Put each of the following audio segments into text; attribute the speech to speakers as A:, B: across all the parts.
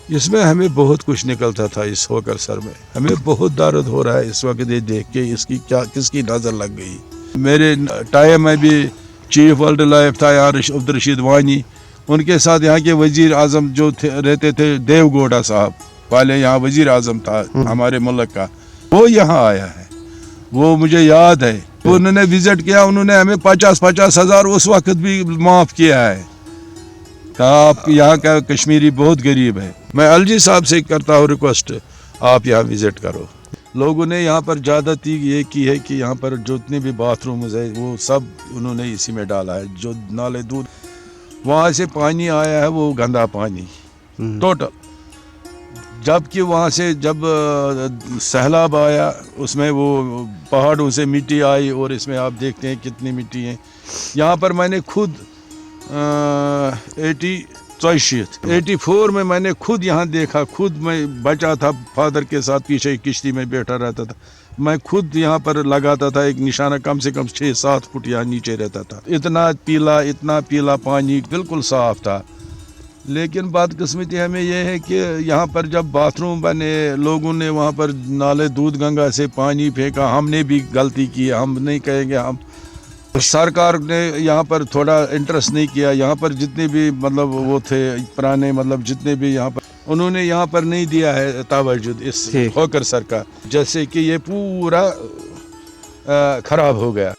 A: इसमें हमें बहुत कुछ निकलता था इस होकर सर में। हमें बहुत दर्द हो रहा है इस वक्त ये देख के इसकी क्या किसकी नज़र लग गई। मेरे टाइम में भी चीफ वाइल्ड लाइफ था यहाँ अब्दुल रशीद वानी, उनके साथ यहाँ के वजीर आजम जो रहते थे देवगौड़ा साहब, पहले यहाँ वजीर आजम था हमारे मुल्क का, वो यहाँ आया है, वो मुझे याद है। उन्होंने विजिट किया, उन्होंने हमें 50-50 हज़ार उस वक्त भी माफ़ किया है। कहा आप यहाँ का कश्मीरी बहुत गरीब है। मैं एलजी साहब से करता हूँ रिक्वेस्ट, आप यहाँ विजिट करो। लोगों ने यहाँ पर ज़्यादती ये की है कि यहाँ पर जितने भी बाथरूम्स है वो सब उन्होंने इसी में डाला है। जो नाले दूध वहाँ से पानी आया है वो गंदा पानी टोटल, जबकि वहाँ से जब सैलाब आया उसमें वो पहाड़ों से मिट्टी आई और इसमें आप देखते हैं कितनी मिट्टी है। यहाँ पर मैंने खुद 84 में मैंने खुद यहाँ देखा, खुद मैं बचा था फादर के साथ, पीछे किश्ती में बैठा रहता था, मैं खुद यहाँ पर लगाता था एक निशाना, कम से कम 6-7 फुट यहाँ नीचे रहता था। इतना पीला पानी बिल्कुल साफ था। लेकिन बदकिस्मती हमें यह है कि यहाँ पर जब बाथरूम बने, लोगों ने वहाँ पर नाले दूध गंगा से पानी फेंका। हमने भी गलती की, हम नहीं कहेंगे, हम सरकार ने यहाँ पर थोड़ा इंटरेस्ट नहीं किया। यहाँ पर जितने भी मतलब वो थे पुराने, मतलब जितने भी यहाँ पर, उन्होंने यहाँ पर नहीं दिया है तवज्जो इस होकर सर का, जैसे कि ये पूरा खराब हो गया।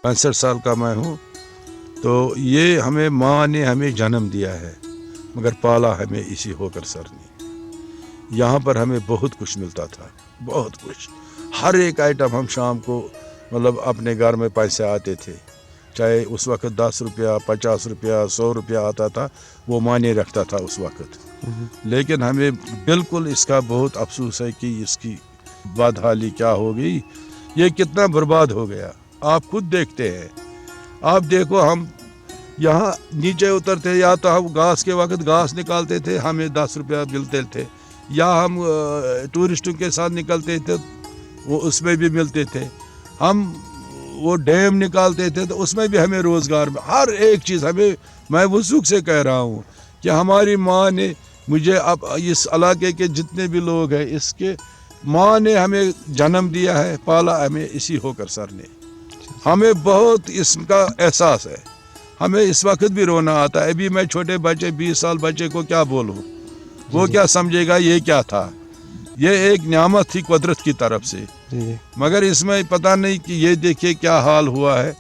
A: 65 साल का मैं हूँ, तो ये हमें माँ ने हमें जन्म दिया है, मगर पाला हमें इसी होकर सर ने। यहाँ पर हमें बहुत कुछ मिलता था, बहुत कुछ, हर एक आइटम। हम शाम को मतलब अपने घर में पैसे आते थे, चाहे उस वक्त 10 रुपया, 50 रुपया, 100 रुपया आता था, वो माने रखता था उस वक्त। लेकिन हमें बिल्कुल इसका बहुत अफसोस है कि इसकी बदहाली क्या हो गई, ये कितना बर्बाद हो गया। आप खुद देखते हैं, आप देखो, हम यहाँ नीचे उतरते, या तो हम घास के वक्त घास निकालते थे, हमें 10 रुपया मिलते थे, या हम टूरिस्टों के साथ निकलते थे, वो उसमें भी मिलते थे। हम वो डैम निकालते थे तो उसमें भी हमें रोज़गार में हर एक चीज़ हमें, मैं वसूख से कह रहा हूँ कि हमारी माँ ने मुझे, अब इस इलाके के जितने भी लोग हैं, इसके माँ ने हमें जन्म दिया है, पाला हमें इसी होकर सर ने। हमें बहुत इसका एहसास है, हमें इस वक्त भी रोना आता है। अभी मैं छोटे बच्चे, 20 साल बच्चे को क्या बोलूँ, वो क्या समझेगा ये क्या था। ये एक नियामत थी कुदरत की तरफ से, मगर इसमें पता नहीं कि ये देखिए क्या हाल हुआ है।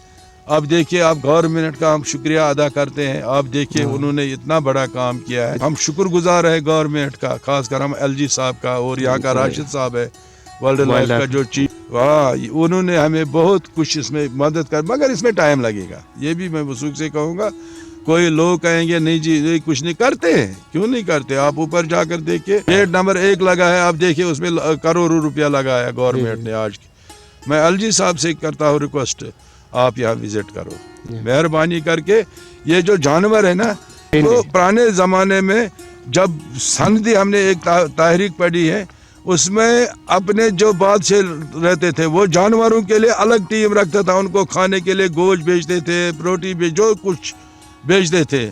A: अब देखिए, आप गवर्नमेंट का हम शुक्रिया अदा करते हैं। आप देखिए, उन्होंने इतना बड़ा काम किया है, हम शुक्रगुजार है गवर्नमेंट का, खासकर हम एलजी साहब का, और यहाँ का राशिद साहब है वर्ल्ड लाइफ का जो चीफ, वाह, उन्होंने हमें बहुत कुछ इसमें मदद कर, मगर इसमें टाइम लगेगा। ये भी मैं वसूख से कहूँगा। कोई लोग कहेंगे नहीं जी ये कुछ नहीं करते हैं, क्यों नहीं करते। आप ऊपर जाकर देखिए, गेट नंबर 1 लगा है, आप देखिए उसमें करोड़ों रुपया लगाया गवर्नमेंट ने आज। मैं एलजी साहब से करता हूँ रिक्वेस्ट, आप यहाँ विजिट करो, मेहरबानी करके। ये जो जानवर है ना, तो पुराने ज़माने में जब सनदी हमने एक तहरीक पढ़ी है, उसमें अपने जो बादशाह रहते थे वो जानवरों के लिए अलग टीम रखता था, उनको खाने के लिए गोश्त बेचते थे, रोटी जो कुछ बेचते थे।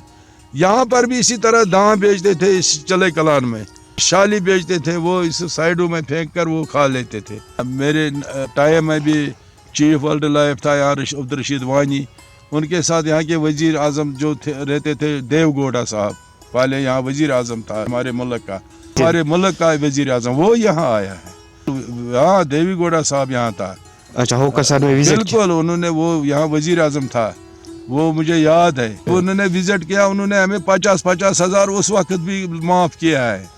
A: यहाँ पर भी इसी तरह दां बेचते थे, इस चले कलान में शाली बेचते थे, वो इस साइडों में फेंक कर वो खा लेते थे। मेरे टाइम में भी चीफ वाइल्ड लाइफ था यहाँ अब्दुल रशीद वानी, उनके साथ यहाँ के वजीर आजम जो रहते थे देवगौड़ा साहब, पहले यहाँ वजीर आजम था हमारे मुल्क का वजीर आजम, वो यहाँ आया है। हाँ, देवीगौड़ा साहब यहाँ था।
B: अच्छा, होकर सर में विजिट
A: बिल्कुल, उन्होंने, वो यहाँ वजीर आजम था, वो मुझे याद है। उन्होंने विजिट किया, उन्होंने हमें 50-50 हज़ार उस वक्त भी माफ़ किया है।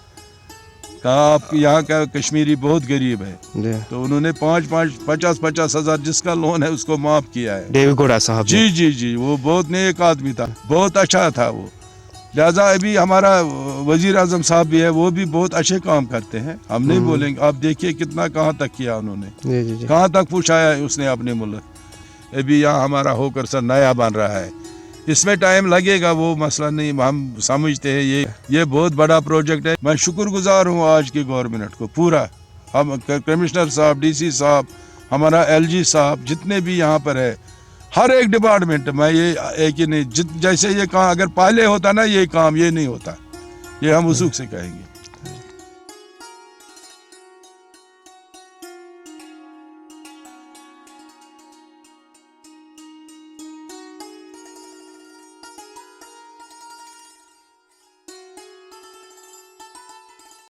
A: कहा आप यहाँ का कश्मीरी बहुत गरीब है, तो उन्होंने 50-50 हज़ार जिसका लोन है उसको माफ़ किया है।
B: देवगौड़ा साहब,
A: जी, वो बहुत नेक आदमी था, बहुत अच्छा था वो। लिहाजा अभी हमारा वजीर आजम साहब भी है, वो भी बहुत अच्छे काम करते हैं, हम नहीं बोलेंगे। आप देखिए कितना कहाँ तक किया उन्होंने, कहाँ तक पहुँचाया उसने अपने मुल्क। अभी यहाँ हमारा होकर सर नया बन रहा है, इसमें टाइम लगेगा, वो मसला नहीं, हम समझते हैं ये बहुत बड़ा प्रोजेक्ट है। मैं शुक्रगुजार हूँ आज की गवर्नमेंट को पूरा, हम कमिश्नर साहब, डीसी साहब, हमारा एलजी साहब, जितने भी यहाँ पर है, ہر ایک ڈپارٹمنٹ میں یہ ایک ہی نہیں، جیسے یہ کام اگر پہلے ہوتا نا یہ کام یہ نہیں ہوتا، یہ ہم وثوق سے کہیں گے.